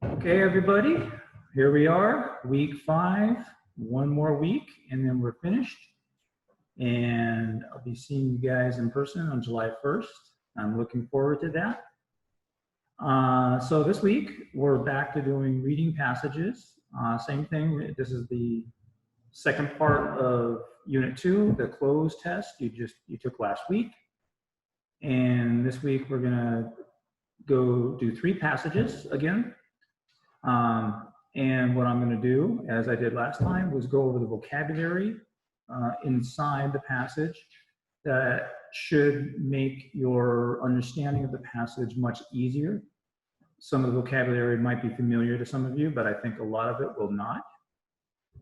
Okay, everybody, here we are, week 5, one more week, and then we're finished. And I'll be seeing you guys in person on July 1st. I'm looking forward to that. So this week, we're back to doing reading passages. Same thing, this is the second part of Unit 2, the closed test you took last week. And this week, we're gonna go do 3 passages again. And what I'm going to do, as I did last time, was go over the vocabulary inside the passage that should make your understanding of the passage much easier. Some of the vocabulary might be familiar to some of you, but I think a lot of it will not.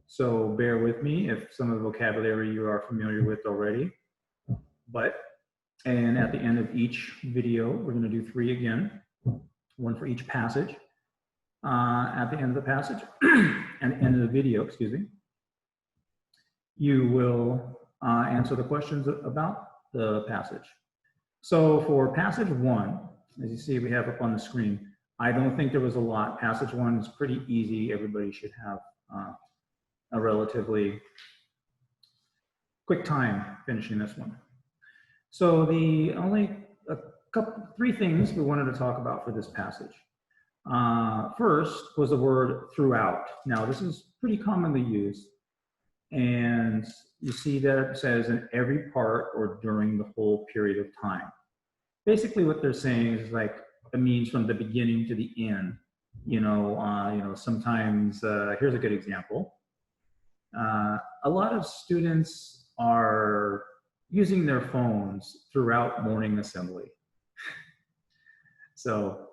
So bear with me if some of the vocabulary you are familiar with already. And at the end of each video, we're going to do 3 again, 1 for each passage. At the end of the passage, and end of the video, excuse me, you will answer the questions about the passage. So for passage 1, as you see we have up on the screen, I don't think there was a lot. Passage 1 is pretty easy. Everybody should have a relatively quick time finishing this one. So the only 3 things we wanted to talk about for this passage. First was the word throughout. Now this is pretty commonly used, and you see that it says in every part or during the whole period of time. Basically what they're saying is like it means from the beginning to the end. Sometimes here's a good example. A lot of students are using their phones throughout morning assembly. So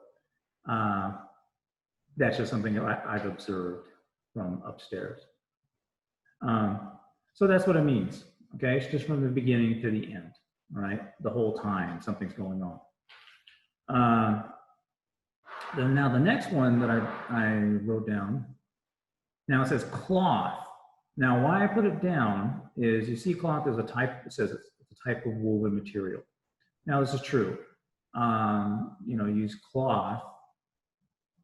that's just something that I've observed from upstairs. So that's what it means, okay? It's just from the beginning to the end, right? The whole time something's going on. Then now the next one that I wrote down, now it says cloth. Now why I put it down is you see cloth is a type, it says it's a type of woven material. Now this is true. Use cloth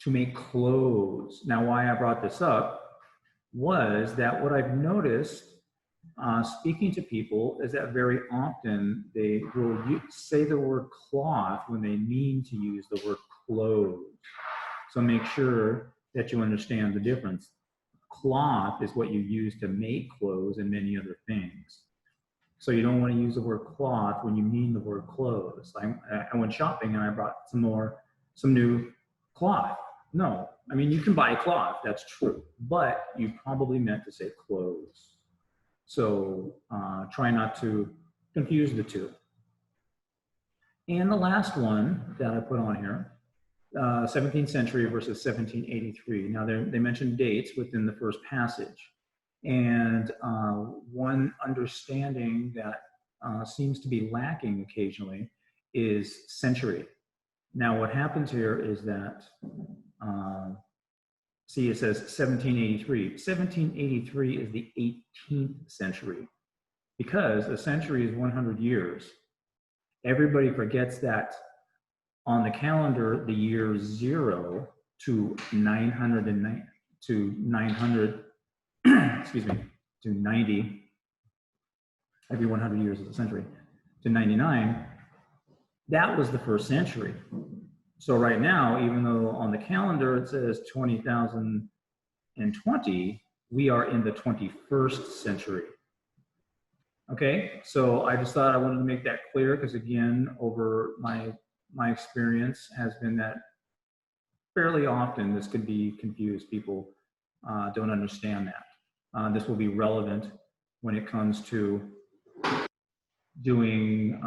to make clothes. Now why I brought this up was that what I've noticed speaking to people is that very often they will say the word cloth when they mean to use the word clothes. So make sure that you understand the difference. Cloth is what you use to make clothes and many other things. So you don't want to use the word cloth when you mean the word clothes. I went shopping and I brought some new cloth. No, I mean, you can buy cloth, that's true, but you probably meant to say clothes. So try not to confuse the two. And the last one that I put on here, 17th century versus 1783. Now they mentioned dates within the first passage. And one understanding that seems to be lacking occasionally is century. Now what happens here is that, see it says 1783. 1783 is the 18th century because a century is 100 years. Everybody forgets that on the calendar, the year 0 to 900 excuse me, to 90, every 100 years is a century, to 99, that was the first century. So right now, even though on the calendar it says 20,020, we are in the 21st century. Okay, so I just thought I wanted to make that clear because again, over my experience has been that fairly often this could be confused. People don't understand that. This will be relevant when it comes to doing,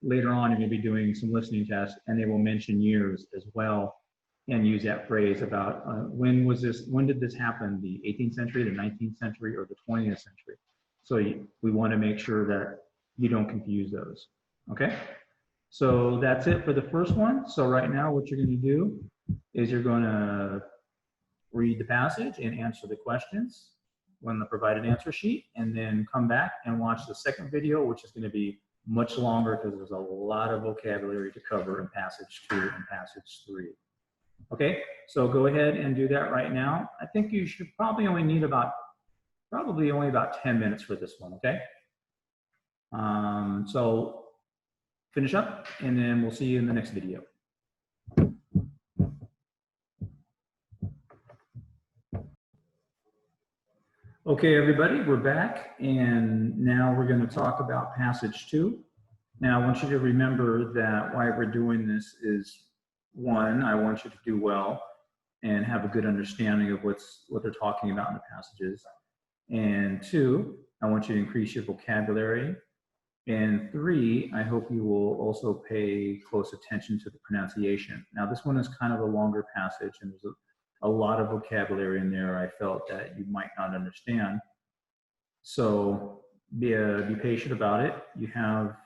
later on you're going to be doing some listening tests and they will mention years as well and use that phrase about when did this happen, the 18th century, the 19th century, or the 20th century. So we want to make sure that you don't confuse those, okay? So that's it for the first one. So right now what you're going to do is you're going to read the passage and answer the questions on the provided answer sheet, and then come back and watch the second video, which is going to be much longer because there's a lot of vocabulary to cover in passage 2 and passage 3. Okay, so go ahead and do that right now. I think you should probably only need probably only about 10 minutes for this one, okay? So finish up and then we'll see you in the next video. Okay, everybody, we're back, and now we're going to talk about passage 2. Now, I want you to remember that why we're doing this is, one, I want you to do well and have a good understanding of what they're talking about in the passages. And 2, I want you to increase your vocabulary. And 3, I hope you will also pay close attention to the pronunciation. Now, this one is kind of a longer passage, and there's a lot of vocabulary in there I felt that you might not understand. So be patient about it. You have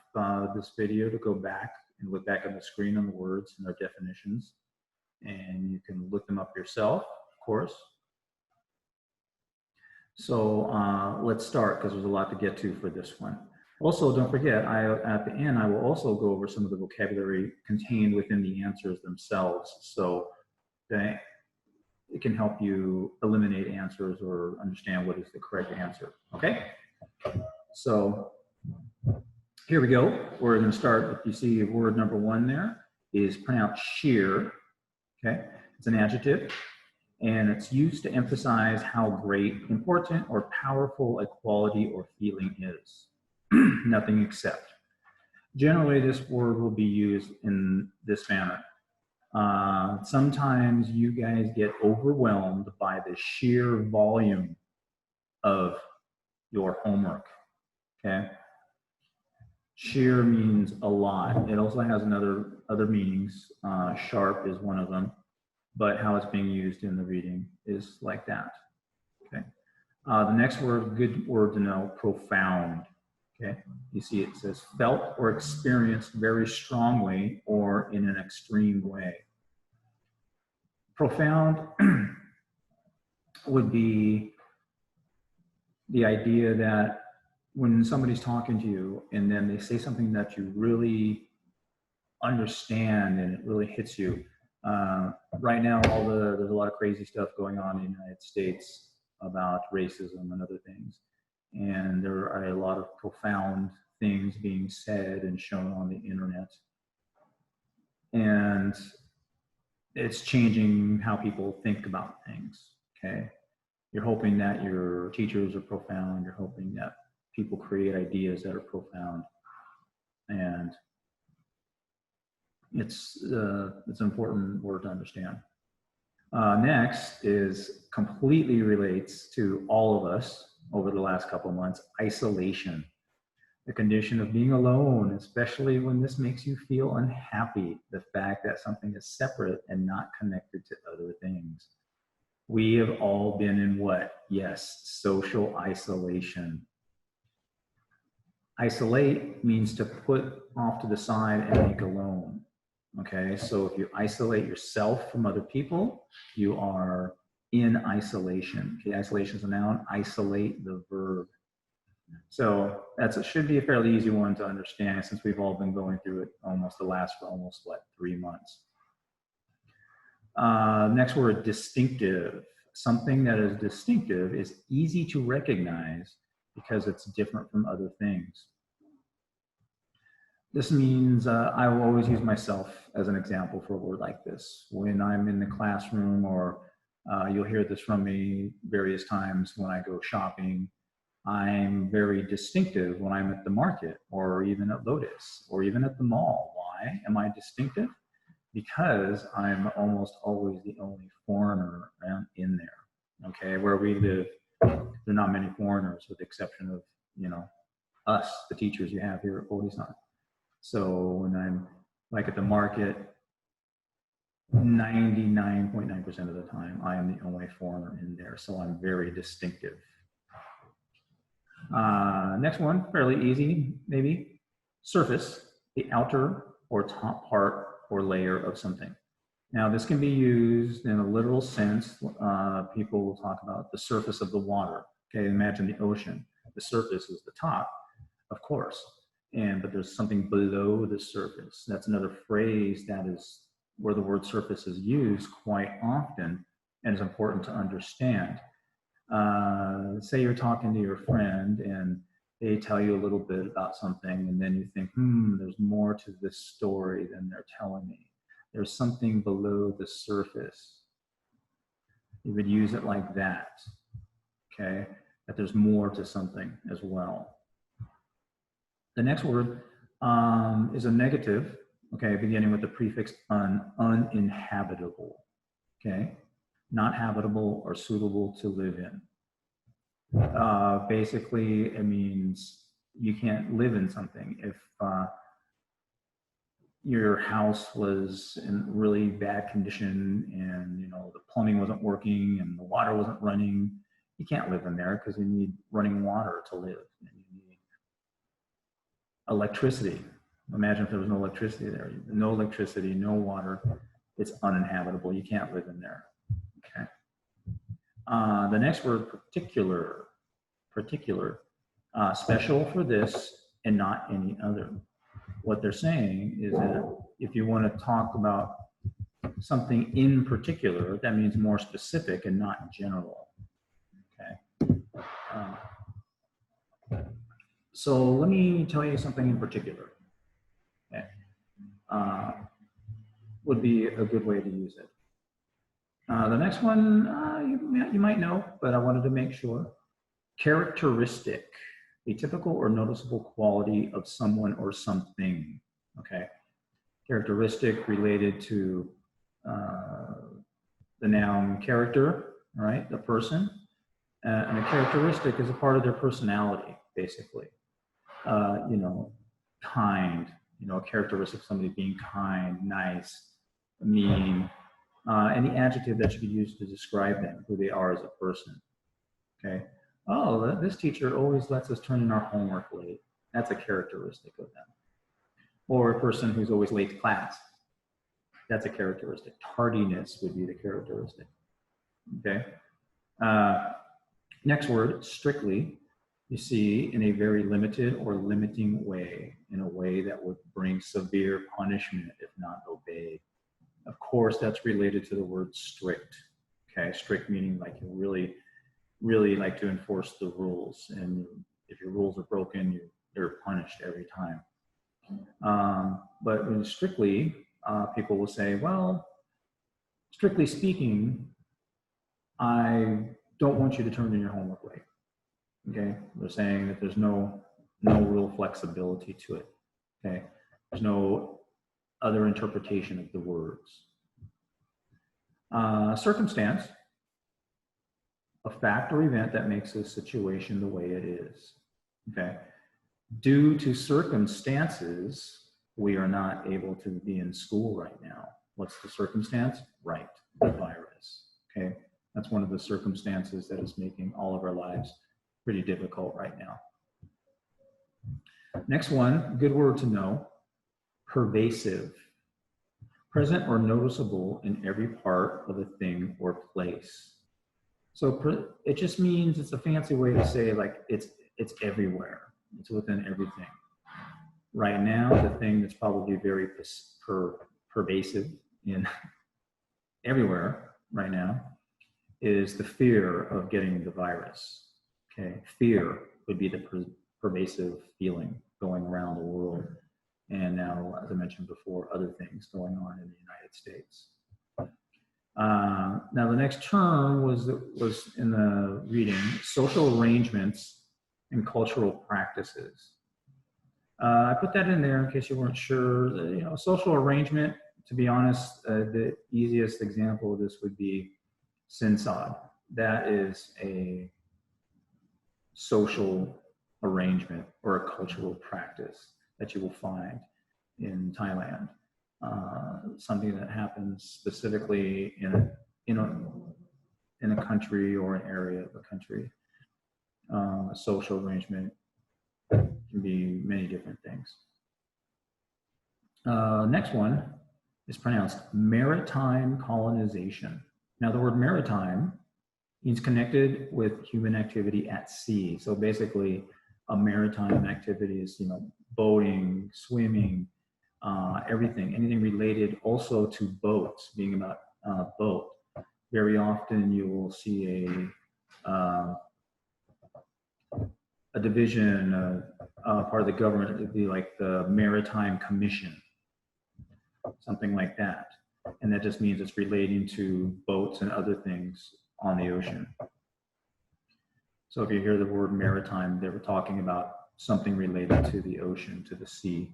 this video to go back and look back on the screen on the words and their definitions. And you can look them up yourself, of course. So let's start, because there's a lot to get to for this one. Also, don't forget, at the end, I will also go over some of the vocabulary contained within the answers themselves. So that it can help you eliminate answers or understand what is the correct answer, okay? So here we go. We're going to start with, you see word number 1 there is pronounced sheer, okay? It's an adjective, and it's used to emphasize how great, important, or powerful a quality or feeling is. Nothing except. Generally, this word will be used in this manner. Sometimes you guys get overwhelmed by the sheer volume of your homework, okay? Sheer means a lot. It also has other meanings. Sharp is one of them, but how it's being used in the reading is like that, okay? The next word, good word to know, profound, okay? You see it says felt or experienced very strongly or in an extreme way. Profound would be the idea that when somebody's talking to you and then they say something that you really understand and it really hits you. Right now, there's a lot of crazy stuff going on in the United States about racism and other things. And there are a lot of profound things being said and shown on the internet. And it's changing how people think about things, okay? You're hoping that your teachers are profound. You're hoping that people create ideas that are profound. And it's an important word to understand. Next is completely relates to all of us over the last couple of months, isolation. The condition of being alone, especially when this makes you feel unhappy, the fact that something is separate and not connected to other things. We have all been in what? Yes, social isolation. Isolate means to put off to the side and make alone. Okay, so if you isolate yourself from other people, you are in isolation. Okay, isolation is a noun, isolate the verb. So it should be a fairly easy one to understand since we've all been going through it for almost what, 3 months. Next word, distinctive. Something that is distinctive is easy to recognize because it's different from other things. This means I will always use myself as an example for a word like this. When I'm in the classroom, or you'll hear this from me various times when I go shopping, I'm very distinctive when I'm at the market or even at Lotus or even at the mall. Why am I distinctive? Because I'm almost always the only foreigner in there. Okay, where we live, there are not many foreigners with the exception of, us, the teachers you have here at Holisant. So when I'm like at the market, 99.9% of the time, I am the only foreigner in there. So I'm very distinctive. Next one, fairly easy, maybe. Surface, the outer or top part or layer of something. Now, this can be used in a literal sense. People will talk about the surface of the water. Okay, imagine the ocean. The surface is the top, of course. But there's something below the surface. That's another phrase that is where the word surface is used quite often and is important to understand. Say you're talking to your friend and they tell you a little bit about something, and then you think, there's more to this story than they're telling me. There's something below the surface. You would use it like that, okay? That there's more to something as well. The next word is a negative, okay, beginning with the prefix uninhabitable, okay? Not habitable or suitable to live in. Basically, it means you can't live in something. If your house was in really bad condition and the plumbing wasn't working and the water wasn't running, you can't live in there because you need running water to live. And you need electricity. Imagine if there was no electricity there. No electricity, no water. It's uninhabitable. You can't live in there. Okay. The next word, particular. Particular. Special for this and not any other. What they're saying is that if you want to talk about something in particular, that means more specific and not general. Okay. So let me tell you something in particular. Okay. Would be a good way to use it. The next one you might know, but I wanted to make sure. Characteristic. A typical or noticeable quality of someone or something, okay? Characteristic related to the noun character, right? The person. And a characteristic is a part of their personality, basically. Kind, a characteristic of somebody being kind, nice, mean, any adjective that should be used to describe them, who they are as a person, okay? Oh, this teacher always lets us turn in our homework late. That's a characteristic of them. Or a person who's always late to class. That's a characteristic. Tardiness would be the characteristic. Okay. Next word, strictly. You see, in a very limited or limiting way, in a way that would bring severe punishment if not obeyed. Of course, that's related to the word strict. Okay, strict meaning like you really like to enforce the rules, and if your rules are broken, you're punished every time. But when strictly, people will say, well, strictly speaking, I don't want you to turn in your homework late. Okay, they're saying that there's no real flexibility to it. Okay, there's no other interpretation of the words. Circumstance. A fact or event that makes a situation the way it is. Okay. Due to circumstances, we are not able to be in school right now. What's the circumstance? Right, the virus. Okay. That's one of the circumstances that is making all of our lives pretty difficult right now. Next one, good word to know, pervasive. Present or noticeable in every part of a thing or place. So it just means, it's a fancy way to say like it's everywhere. It's within everything. Right now, the thing that's probably very pervasive in everywhere right now is the fear of getting the virus. Okay, fear would be the pervasive feeling going around the world. And now, as I mentioned before, other things going on in the United States. Now the next term was in the reading, social arrangements and cultural practices. I put that in there in case you weren't sure. Social arrangement, to be honest, the easiest example of this would be Sinsad. That is a social arrangement or a cultural practice that you will find in Thailand. Something that happens specifically in a country or an area of a country. A social arrangement can be many different things. Next one is pronounced maritime colonization. Now the word maritime means connected with human activity at sea. So basically a maritime activity is, boating, swimming, everything, anything related also to boats, being about boat. Very often you will see a division, part of the government, it'd be like the Maritime Commission, something like that. And that just means it's relating to boats and other things on the ocean. So if you hear the word maritime, they were talking about something related to the ocean, to the sea.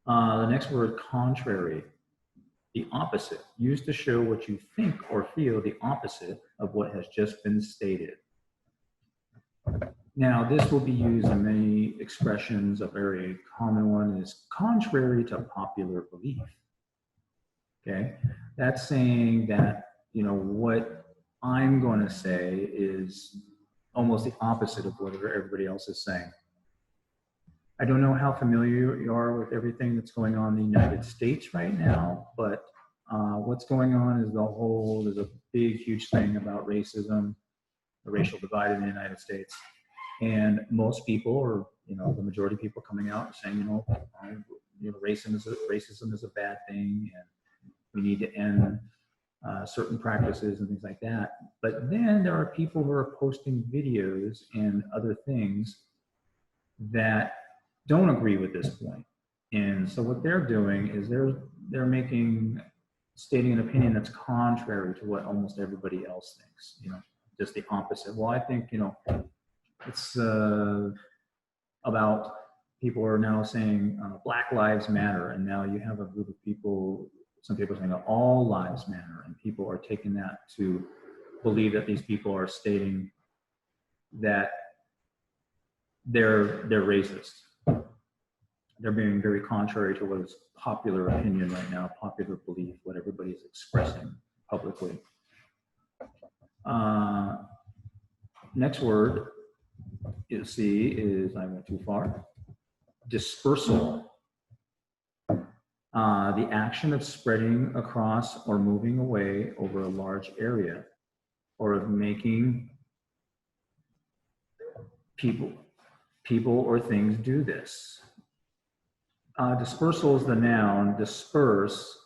The next word, contrary, the opposite, used to show what you think or feel the opposite of what has just been stated. Now, this will be used in many expressions. A very common one is contrary to popular belief. Okay, that's saying that, you know, what I'm going to say is almost the opposite of what everybody else is saying. I don't know how familiar you are with everything that's going on in the United States right now, but what's going on is there's a big, huge thing about racism, the racial divide in the United States. And most people, or, you know, the majority of people coming out and saying, you know, racism is a bad thing, and we need to end certain practices and things like that. But then there are people who are posting videos and other things that don't agree with this point. And so what they're doing is they're stating an opinion that's contrary to what almost everybody else thinks, you know, just the opposite. Well, I think, you know, it's about, people are now saying Black Lives Matter, and now you have a group of people, some people are saying that all lives matter, and people are taking that to believe that these people are stating that they're racist. They're being very contrary to what is popular opinion right now, popular belief, what everybody's expressing publicly. Next word you'll see is, I went too far, dispersal. The action of spreading across or moving away over a large area, or of making people or things do this. Dispersal is the noun, disperse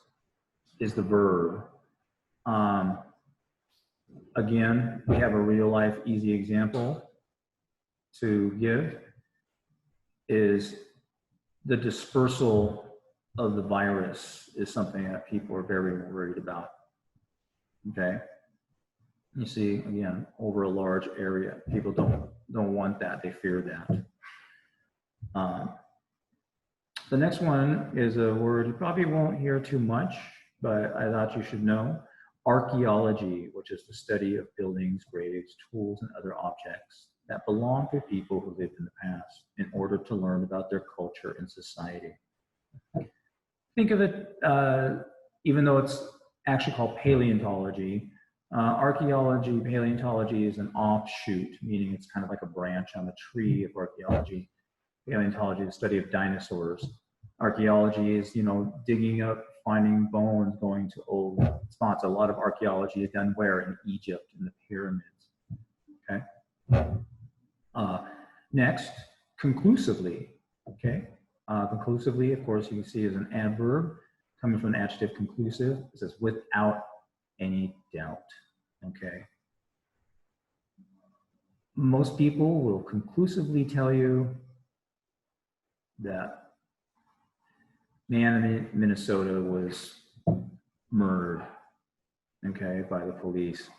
is the verb. Again, we have a real life easy example to give, is the dispersal of the virus is something that people are very worried about. Okay, you see, again, over a large area, people don't want that, they fear that. The next one is a word you probably won't hear too much, but I thought you should know. Archaeology, which is the study of buildings, graves, tools, and other objects that belong to people who lived in the past in order to learn about their culture and society. Think of it, even though it's actually called paleontology, paleontology is an offshoot, meaning it's kind of like a branch on the tree of archaeology. Paleontology is the study of dinosaurs. Archaeology is, you know, digging up, finding bones, going to old spots. A lot of archaeology is done where? In Egypt, in the pyramids. Okay. Next, conclusively. Okay. Conclusively, of course, you can see is an adverb coming from an adjective conclusive. It says without any doubt. Okay. Most people will conclusively tell you that man in Minnesota was murdered, okay, by the police.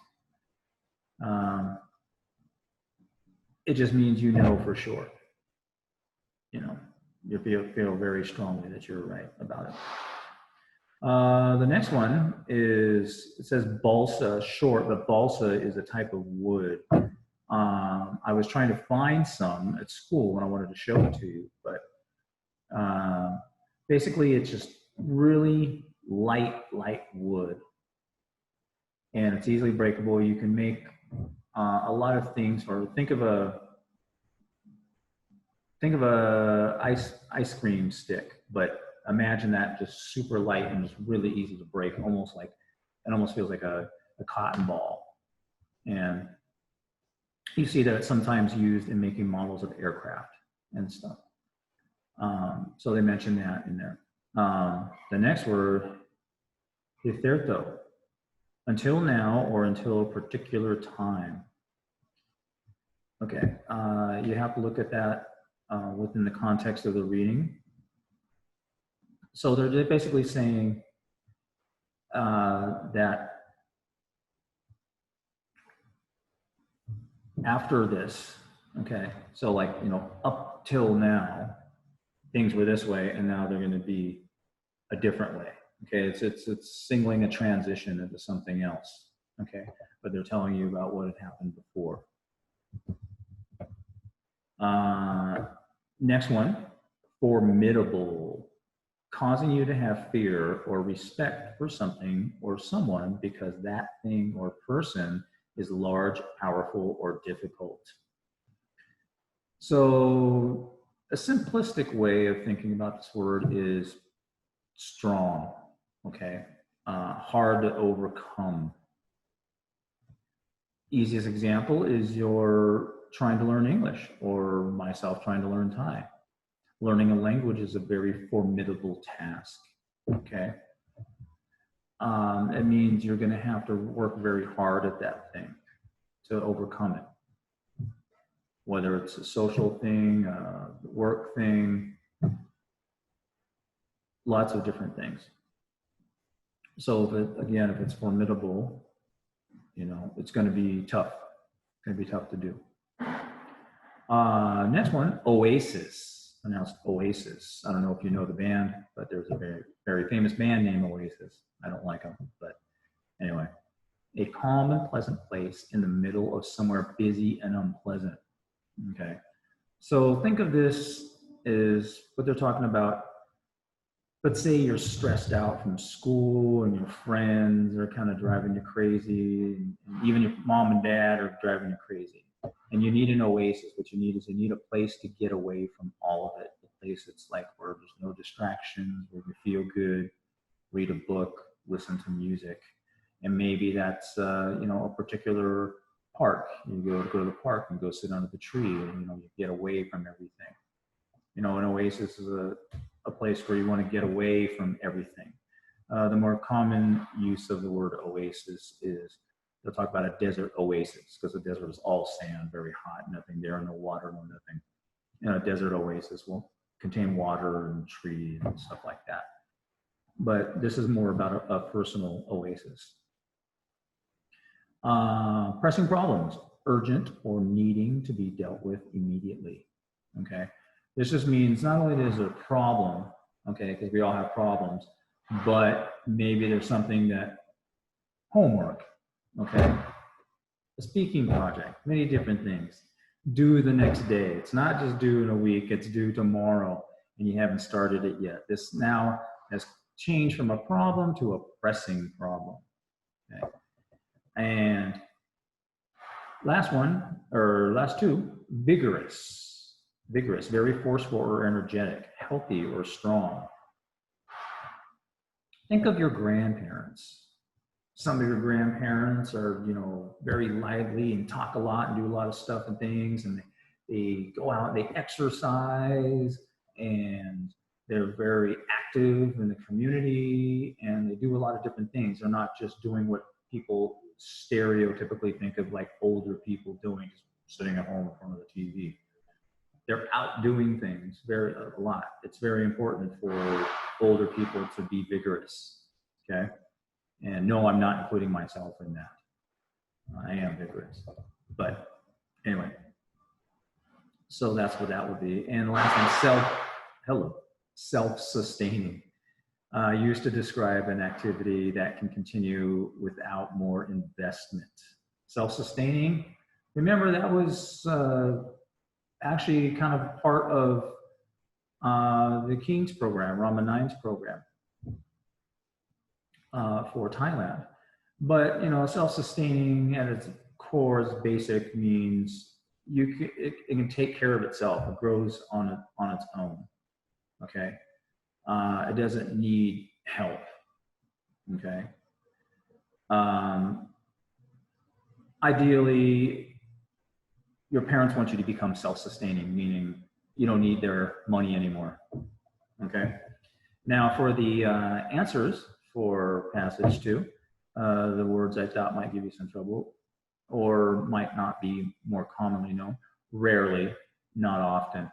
It just means you know for sure. You know, you feel very strongly that you're right about it. The next one is, it says balsa, short, but balsa is a type of wood. I was trying to find some at school and I wanted to show it to you, but basically it's just really light wood, and it's easily breakable. You can make a lot of things, or think of a ice cream stick, but imagine that just super light and just really easy to break, almost like, it almost feels like a cotton ball. And you see that it's sometimes used in making models of aircraft and stuff. So they mentioned that in there. The next word, hitherto, until now or until a particular time. Okay, you have to look at that within the context of the reading. So they're basically saying that after this, okay, so like, you know, up till now, things were this way, and now they're going to be a different way. Okay, it's singling a transition into something else. Okay, but they're telling you about what had happened before. Next one, formidable, causing you to have fear or respect for something or someone because that thing or person is large, powerful, or difficult. So a simplistic way of thinking about this word is strong, okay? Hard to overcome. Easiest example is you're trying to learn English, or myself trying to learn Thai. Learning a language is a very formidable task, okay? It means you're gonna have to work very hard at that thing to overcome it. Whether it's a social thing, a work thing, lots of different things. So if it's formidable, you know, it's gonna be tough. It's gonna be tough to do. Next one, Oasis, pronounced Oasis. I don't know if you know the band, but there's a very, very famous band named Oasis. I don't like them, but anyway. A calm and pleasant place in the middle of somewhere busy and unpleasant, okay? So think of this as what they're talking about. Let's say you're stressed out from school and your friends are kind of driving you crazy, and even your mom and dad are driving you crazy. And you need an oasis. What you need is a place to get away from all of it. A place that's like where there's no distractions, where you feel good, read a book, listen to music. And maybe that's you know, a particular park. You go to the park and go sit under the tree, and you know, you get away from everything. You know, an oasis is a place where you want to get away from everything. The more common use of the word oasis is, they'll talk about a desert oasis, because the desert is all sand, very hot, nothing there, no water, no nothing. And a desert oasis will contain water and trees and stuff like that. But this is more about a personal oasis. Pressing problems, urgent or needing to be dealt with immediately, okay? This just means not only is there a problem, okay, because we all have problems, but maybe there's something that, homework, okay? A speaking project, many different things. Due the next day. It's not just due in a week, it's due tomorrow, and you haven't started it yet. This now has changed from a problem to a pressing problem, okay? And last one, or last two, vigorous. Vigorous, very forceful or energetic, healthy or strong. Think of your grandparents. Some of your grandparents are, you know, very lively and talk a lot and do a lot of stuff and things, and they go out and they exercise, and they're very active in the community, and they do a lot of different things. They're not just doing what people stereotypically think of like older people doing, just sitting at home in front of the TV. They're out doing things a lot. It's very important for older people to be vigorous, okay? And no, I'm not including myself in that. I am vigorous, but anyway. So that's what that would be. And the last one, self-sustaining. Used to describe an activity that can continue without more investment. Self-sustaining, remember that was actually kind of part of the King's program, Rama 9's program for Thailand. But, you know, self-sustaining at its core is basic, means it can take care of itself. It grows on its own, okay? It doesn't need help, okay? Ideally, your parents want you to become self-sustaining, meaning you don't need their money anymore. Okay. Now for the answers for passage 2, the words I thought might give you some trouble or might not be more commonly known. Rarely, not often.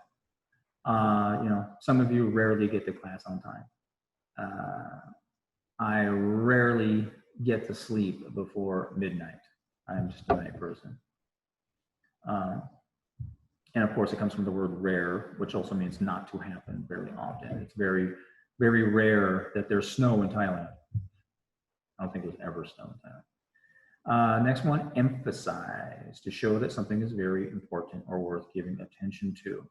Some of you rarely get to class on time. I rarely get to sleep before midnight. I'm just a night person. And of course, it comes from the word rare, which also means not to happen very often. It's very, very rare that there's snow in Thailand. I don't think there's ever snow in Thailand. Next one, emphasize, to show that something is very important or worth giving attention to.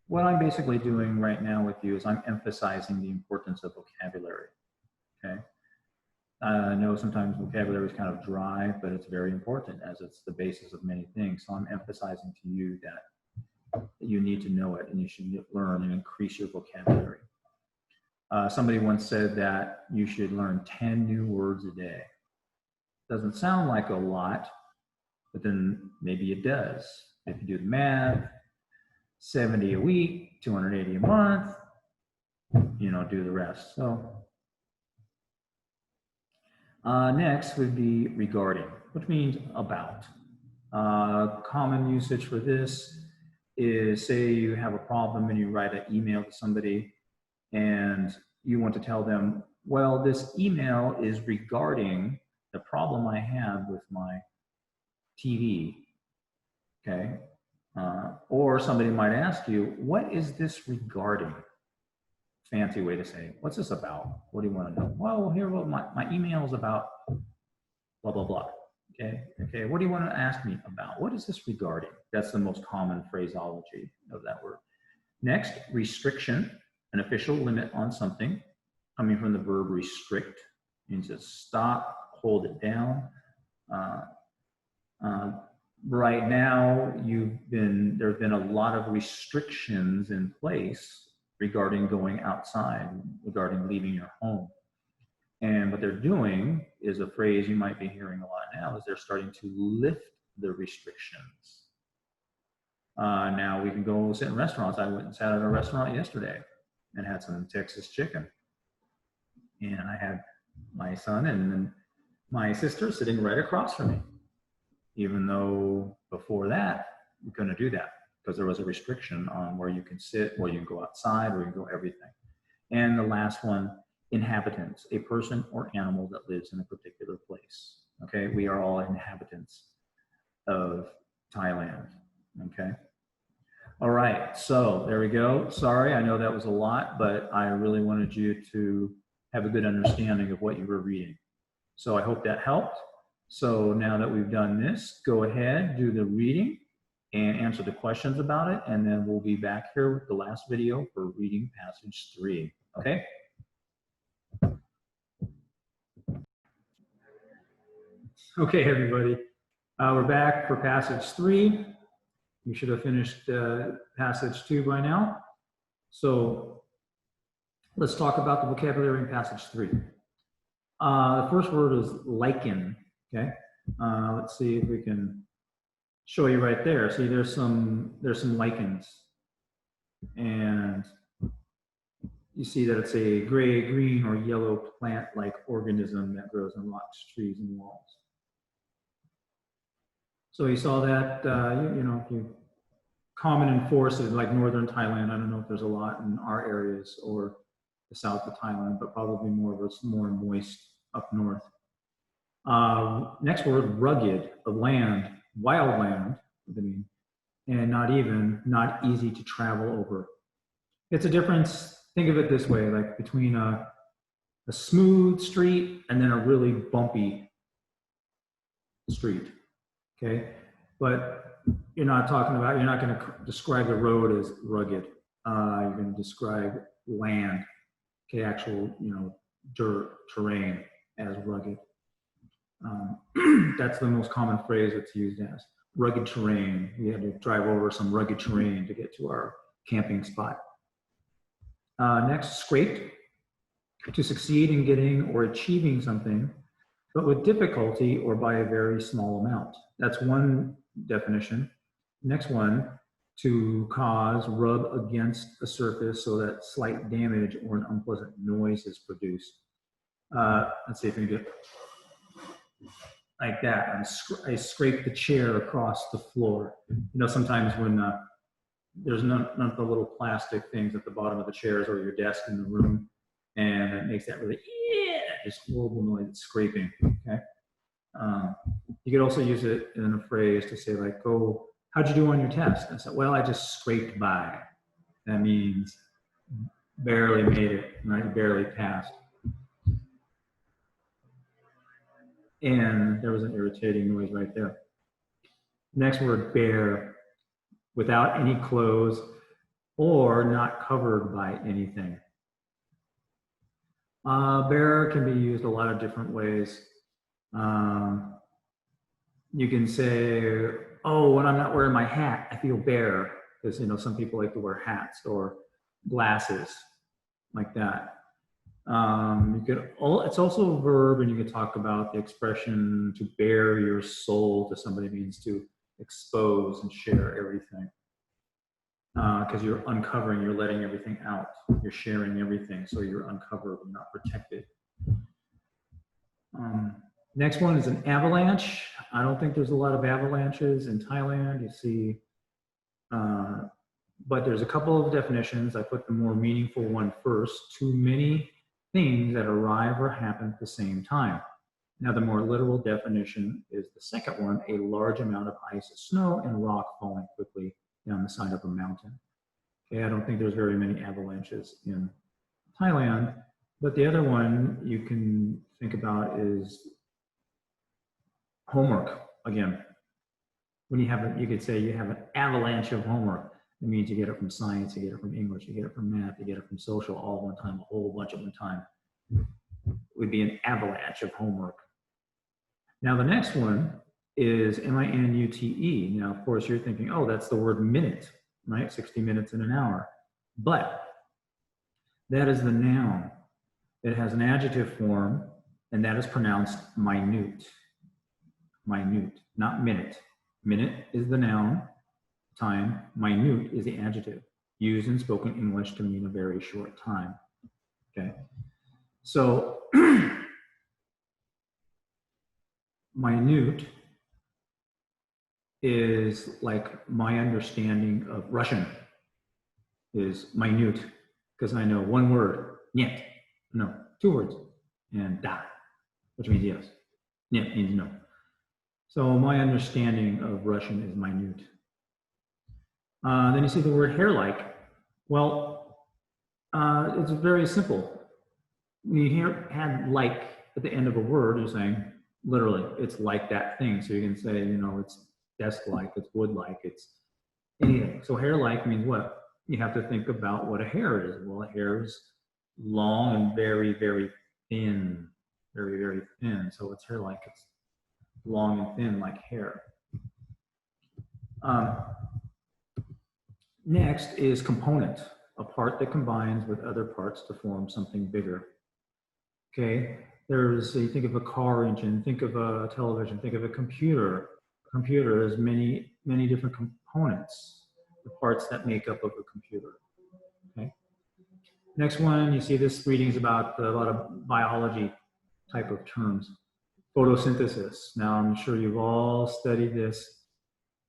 What I'm basically doing right now with you is I'm emphasizing the importance of vocabulary, okay? I know sometimes vocabulary is kind of dry, but it's very important as it's the basis of many things. So I'm emphasizing to you that you need to know it and you should learn and increase your vocabulary. Somebody once said that you should learn 10 new words a day. Doesn't sound like a lot, but then maybe it does. If you do the math, 70 a week, 280 a month, do the rest. So next would be regarding, which means about. Common usage for this is, say you have a problem and you write an email to somebody and you want to tell them, well, this email is regarding the problem I have with my TV, okay? Or somebody might ask you, what is this regarding? Fancy way to say, what's this about? What do you want to know? Well, here, my email is about blah, blah, blah. Okay, what do you want to ask me about? What is this regarding? That's the most common phraseology of that word. Next, restriction, an official limit on something, coming from the verb restrict, means to stop, hold it down. Right now, there's been a lot of restrictions in place regarding going outside, regarding leaving your home. And what they're doing is a phrase you might be hearing a lot now, is they're starting to lift the restrictions. Now we can go sit in restaurants. I went and sat at a restaurant yesterday and had some Texas chicken. And I had my son and my sister sitting right across from me, even though before that, we couldn't do that because there was a restriction on where you can sit, where you can go outside, where you can go everything. And the last one, inhabitants, a person or animal that lives in a particular place. Okay, we are all inhabitants of Thailand. Okay. All right, so there we go. Sorry, I know that was a lot, but I really wanted you to have a good understanding of what you were reading. So I hope that helped. So now that we've done this, go ahead, do the reading and answer the questions about it, and then we'll be back here with the last video for reading passage 3. Okay? Okay, everybody. We're back for passage 3. You should have finished passage 2 by now. So let's talk about the vocabulary in passage 3. The first word is lichen. Okay. Let's see if we can show you right there. See, there's some lichens, and you see that it's a gray, green, or yellow plant-like organism that grows in rocks, trees, and walls. So you saw that, common in forests like northern Thailand. I don't know if there's a lot in our areas or the south of Thailand, but probably more moist up north. Next word, rugged, of land, wild land, and not easy to travel over. It's a difference, think of it this way, like between a smooth street and then a really bumpy street, okay? But you're not going to describe the road as rugged. You're going to describe land, okay, actual, dirt, terrain as rugged. That's the most common phrase it's used as, rugged terrain. We had to drive over some rugged terrain to get to our camping spot. Next, scraped, to succeed in getting or achieving something, but with difficulty or by a very small amount. That's one definition. Next one, to cause, rub against a surface so that slight damage or an unpleasant noise is produced. Let's see if we can get like that. I scrape the chair across the floor. You know, sometimes when there's none of the little plastic things at the bottom of the chairs or your desk in the room, and it makes that really, just horrible noise, it's scraping, okay? You could also use it in a phrase to say like, oh, how'd you do on your test? I said, well, I just scraped by. That means barely made it, right? Barely passed. And there was an irritating noise right there. Next word, bare, without any clothes or not covered by anything. Bare can be used a lot of different ways. You can say, oh, when I'm not wearing my hat, I feel bare, because you know some people like to wear hats or glasses, like that. It's also a verb, and you could talk about the expression to bare your soul to somebody means to expose and share everything. Because you're uncovering, you're letting everything out, you're sharing everything, so you're uncovered, you're not protected. Next one is an avalanche. I don't think there's a lot of avalanches in Thailand. You see, but there's a couple of definitions. I put the more meaningful one first. Too many things that arrive or happen at the same time. Now, the more literal definition is the second one, a large amount of ice, snow, and rock falling quickly down the side of a mountain. Okay, I don't think there's very many avalanches in Thailand, but the other one you can think about is homework. Again, when you could say you have an avalanche of homework. It means you get it from science, you get it from English, you get it from math, you get it from social, all one time, a whole bunch at one time. It would be an avalanche of homework. Now the next one is minute. Now, of course, you're thinking, oh, that's the word minute, right? 60 minutes in an hour. But that is the noun. It has an adjective form, and that is pronounced minute. Minute, not minute. Minute is the noun, time. Minute is the adjective, used in spoken English to mean a very short time. Okay, so minute is like my understanding of Russian is minute, because I know one word, нет, no, two words, and da, which means yes. Нет means no. So my understanding of Russian is minute. Then you see the word hair-like. Well, it's very simple. When you add like at the end of a word, you're saying literally it's like that thing. So you can say, you know, it's desk-like, it's wood-like, it's anything. So hair-like means what? You have to think about what a hair is. Well, a hair is long and very, very thin, very, very thin. So it's hair-like. It's long and thin like hair. Next is component, a part that combines with other parts to form something bigger. Okay, you think of a car engine, think of a television, think of a computer. A computer has many, many different components, the parts that make up of a computer. Okay. Next one, you see this reading is about a lot of biology type of terms. Photosynthesis. Now, I'm sure you've all studied this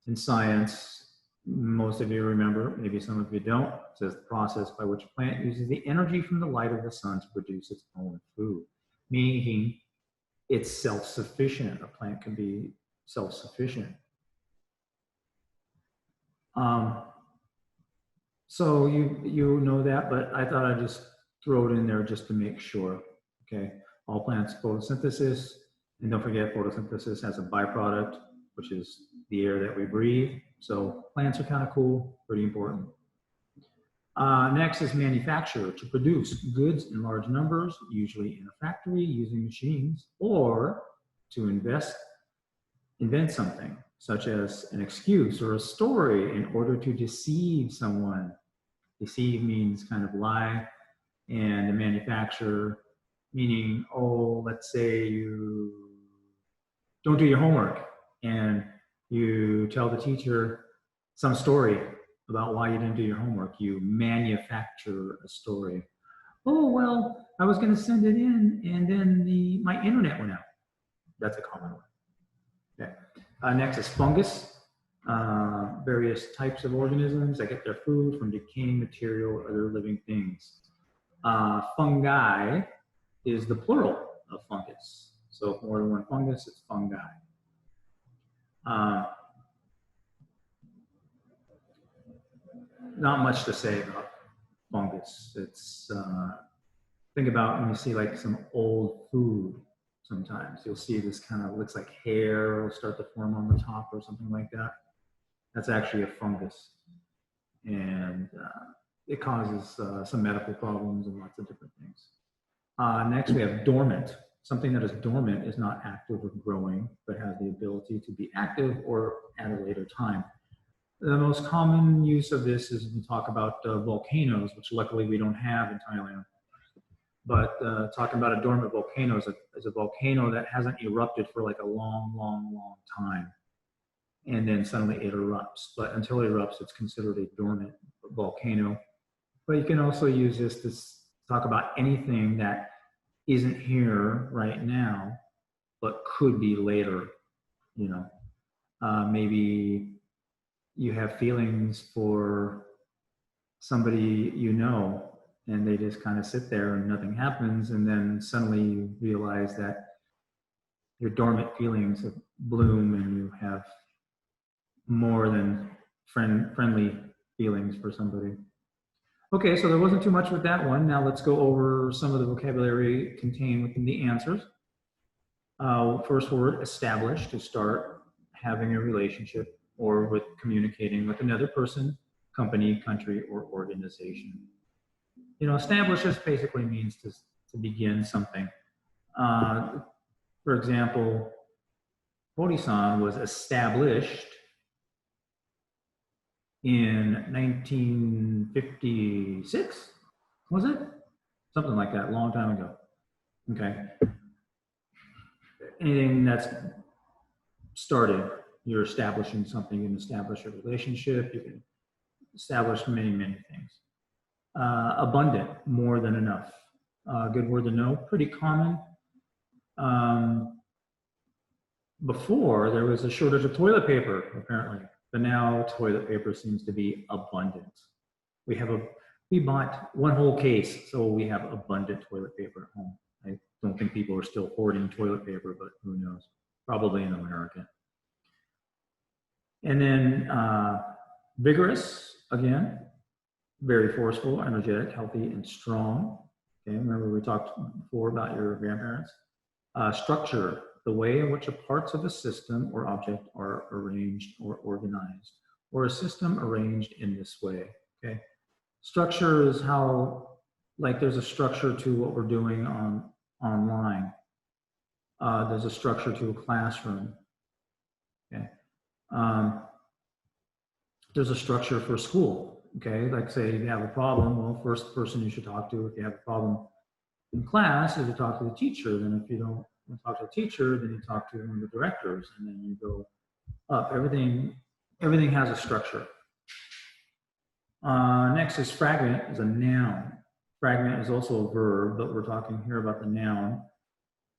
in science. Most of you remember, maybe some of you don't. It says the process by which a plant uses the energy from the light of the sun to produce its own food, meaning it's self-sufficient. A plant can be self-sufficient. So you know that, but I thought I'd just throw it in there just to make sure. Okay, all plants photosynthesis. And don't forget, photosynthesis has a byproduct, which is the air that we breathe. So plants are kind of cool, pretty important. Next is manufacture, to produce goods in large numbers, usually in a factory using machines, or to invent something, such as an excuse or a story in order to deceive someone. Deceive means kind of lie, and a manufacture meaning, oh, let's say you don't do your homework and you tell the teacher some story about why you didn't do your homework. You manufacture a story. Oh, well, I was going to send it in and then my internet went out. That's a common one. Okay. Next is fungus. Various types of organisms that get their food from decaying material or other living things. Fungi is the plural of fungus. So if more than one fungus, it's fungi. Not much to say about fungus. It's think about when you see like some old food. Sometimes you'll see this kind of looks like hair will start to form on the top or something like that. That's actually a fungus, and it causes some medical problems and lots of different things. Next, we have dormant. Something that is dormant is not active or growing, but has the ability to be active or at a later time. The most common use of this is we talk about volcanoes, which luckily we don't have in Thailand. But talking about a dormant volcano is a volcano that hasn't erupted for like a long, long, long time. And then suddenly it erupts. But until it erupts, it's considered a dormant volcano. But you can also use this to talk about anything that isn't here right now, but could be later. You know, maybe you have feelings for somebody you know, and they just kind of sit there and nothing happens, and then suddenly you realize that your dormant feelings have bloom and you have more than friendly feelings for somebody. Okay, so there wasn't too much with that one. Now let's go over some of the vocabulary contained within the answers. First word, establish, to start having a relationship or with communicating with another person, company, country, or organization. You know, establish just basically means to begin something. For example, Hori-san was established in 1956, was it? Something like that, a long time ago. Okay. Anything that's started, you're establishing something. You can establish a relationship. You can establish many, many things. Abundant, more than enough. Good word to know, pretty common. Before, there was a shortage of toilet paper, apparently, but now toilet paper seems to be abundant. We bought one whole case, so we have abundant toilet paper at home. I don't think people are still hoarding toilet paper, but who knows? Probably in America. And then vigorous, again, very forceful, energetic, healthy, and strong. Okay, remember we talked before about your grandparents. Structure, the way in which parts of a system or object are arranged or organized, or a system arranged in this way. Okay, structure is how, like, there's a structure to what we're doing online. There's a structure to a classroom. Okay, there's a structure for school. Okay, like say you have a problem, well, first person you should talk to if you have a problem in class is to talk to the teacher. Then if you don't want to talk to the teacher, then you talk to one of the directors, and then you go up. Everything has a structure. Next is fragment, is a noun. Fragment is also a verb, but we're talking here about the noun.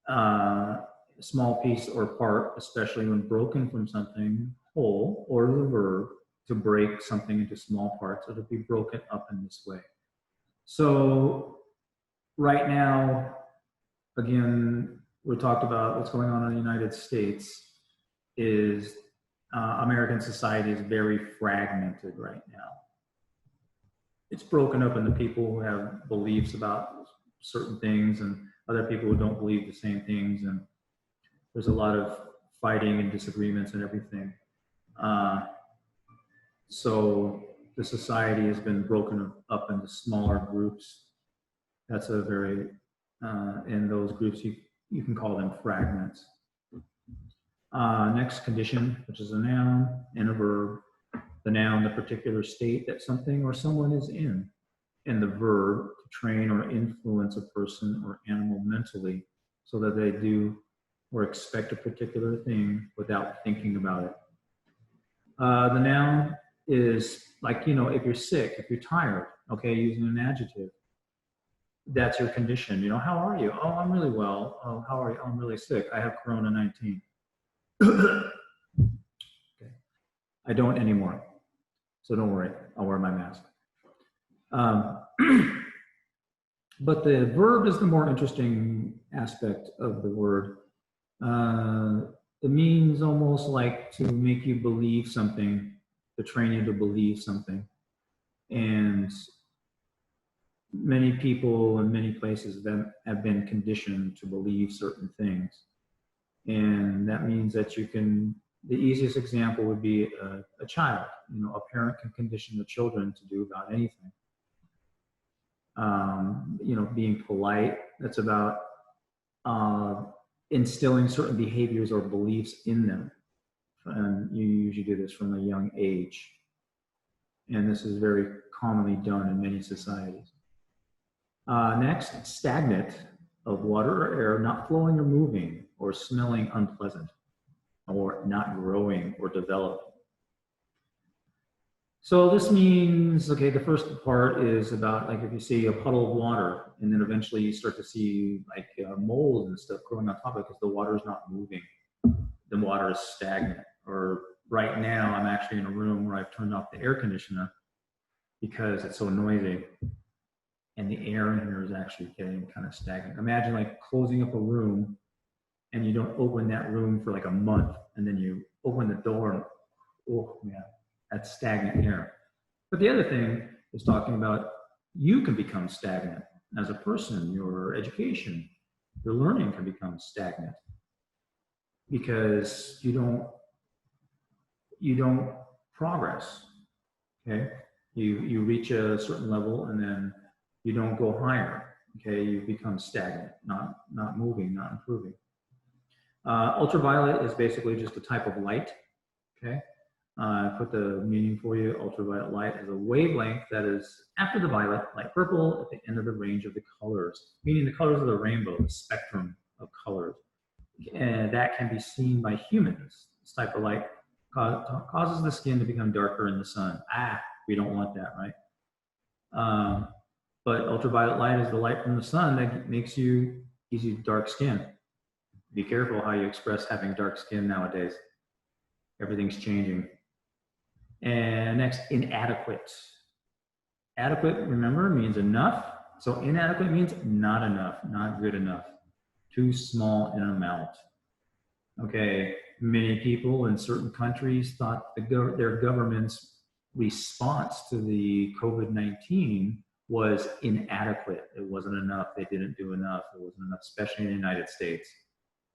A small piece or part, especially when broken from something whole, or the verb, to break something into small parts, or to be broken up in this way. So right now, again, we talked about what's going on in the United States is American society is very fragmented right now. It's broken up into people who have beliefs about certain things and other people who don't believe the same things. And there's a lot of fighting and disagreements and everything. So the society has been broken up into smaller groups. That's a very, in those groups, you can call them fragments. Next, condition, which is a noun and a verb. The noun, the particular state that something or someone is in. And the verb, to train or influence a person or animal mentally so that they do or expect a particular thing without thinking about it. The noun is like, you know, if you're sick, if you're tired, okay, using an adjective, that's your condition. You know, how are you? Oh, I'm really well. Oh, how are you? Oh, I'm really sick. I have Corona-19. Okay. I don't anymore. So don't worry. I'll wear my mask. But the verb is the more interesting aspect of the word. It means almost like to make you believe something, to train you to believe something. And many people in many places have been conditioned to believe certain things. And that means that you can, the easiest example would be a child. You know, a parent can condition the children to do about anything. You know, being polite, that's about instilling certain behaviors or beliefs in them. And you usually do this from a young age. And this is very commonly done in many societies. Next, stagnant, of water or air not flowing or moving or smelling unpleasant or not growing or developing. So this means, okay, the first part is about like if you see a puddle of water and then eventually you start to see like mold and stuff growing on top of it because the water is not moving. The water is stagnant. Or right now I'm actually in a room where I've turned off the air conditioner because it's so noisy. And the air in here is actually getting kind of stagnant. Imagine like closing up a room and you don't open that room for like a month and then you open the door and, oh man, that's stagnant air. But the other thing is talking about you can become stagnant as a person. Your education, your learning can become stagnant because you don't progress, okay? You reach a certain level and then you don't go higher, okay? You become stagnant, not moving, not improving. Ultraviolet is basically just a type of light, okay? I put the meaning for you. Ultraviolet light is a wavelength that is after the violet, light purple, at the end of the range of the colors, meaning the colors of the rainbow, the spectrum of colors. And that can be seen by humans. This type of light causes the skin to become darker in the sun. We don't want that, right? But ultraviolet light is the light from the sun that gives you dark skin. Be careful how you express having dark skin nowadays. Everything's changing. And next, inadequate. Adequate, remember, means enough. So inadequate means not enough, not good enough, too small in amount. Okay, many people in certain countries thought their government's response to the COVID-19 was inadequate. It wasn't enough. They didn't do enough. It wasn't enough, especially in the United States.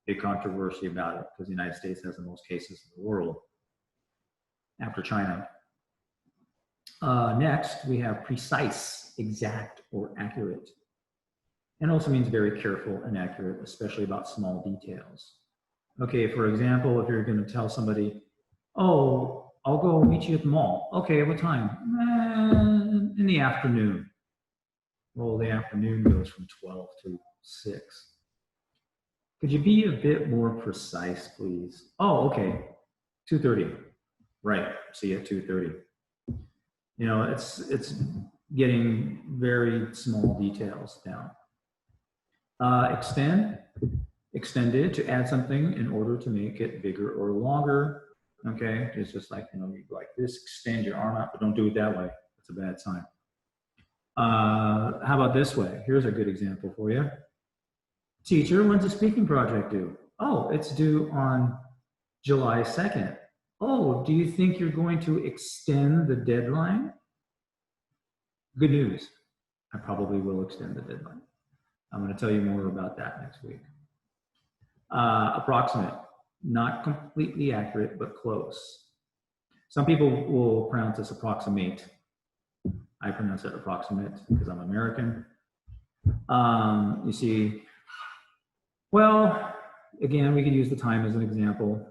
Big controversy about it because the United States has the most cases in the world after China. Next, we have precise, exact, or accurate. And also means very careful and accurate, especially about small details. Okay, for example, if you're going to tell somebody, oh, I'll go meet you at the mall. Okay, what time? In the afternoon. Well, the afternoon goes from 12 to 6. Could you be a bit more precise, please? Oh, okay, 2:30. Right, see you at 2:30. You know, it's getting very small details down. Extended, to add something in order to make it bigger or longer. Okay, it's just like, you know, you go like this, extend your arm out, but don't do it that way. That's a bad sign. How about this way? Here's a good example for you. Teacher, when's the speaking project due? Oh, it's due on July 2nd. Oh, do you think you're going to extend the deadline? Good news. I probably will extend the deadline. I'm going to tell you more about that next week. Approximate, not completely accurate, but close. Some people will pronounce this approximate. I pronounce it approximate because I'm American. You see, well, again, we could use the time as an example.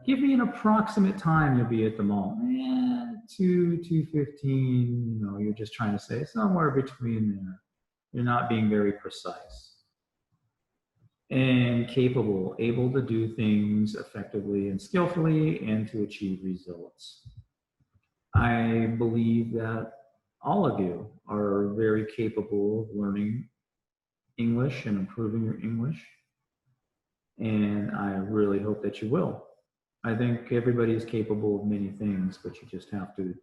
Give me an approximate time you'll be at the mall. 2:15, you know, you're just trying to say somewhere between there. You're not being very precise. And capable, able to do things effectively and skillfully and to achieve results. I believe that all of you are very capable of learning English and improving your English. And I really hope that you will. I think everybody is capable of many things, but you just have to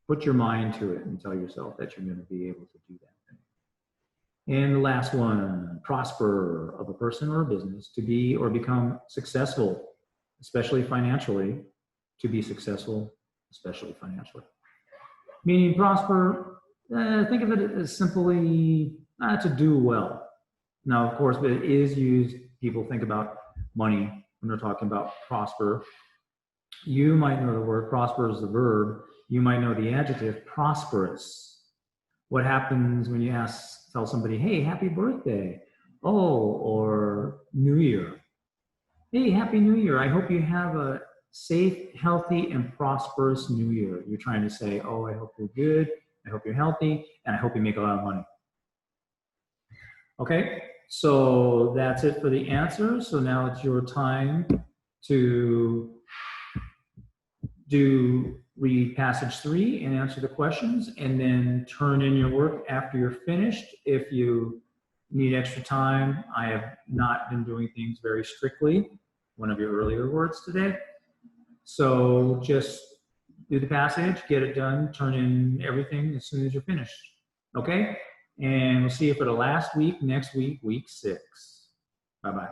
put your mind to it and tell yourself that you're going to be able to do that thing. And the last one, prosper of a person or a business, to be or become successful, especially financially, to be successful, especially financially. Meaning prosper, think of it as simply to do well. Now, of course, but it is used, people think about money when they're talking about prosper. You might know the word prosper is the verb. You might know the adjective prosperous. What happens when you tell somebody, hey, happy birthday? Oh, or New Year. Hey, happy New Year. I hope you have a safe, healthy, and prosperous New Year. You're trying to say, oh, I hope you're good. I hope you're healthy. And I hope you make a lot of money. Okay, so that's it for the answer. So now it's your time to read passage 3 and answer the questions, and then turn in your work after you're finished. If you need extra time, I have not been doing things very strictly, one of your earlier words today. So just do the passage, get it done, turn in everything as soon as you're finished. Okay? And we'll see you for the last week, next week, week 6. Bye-bye.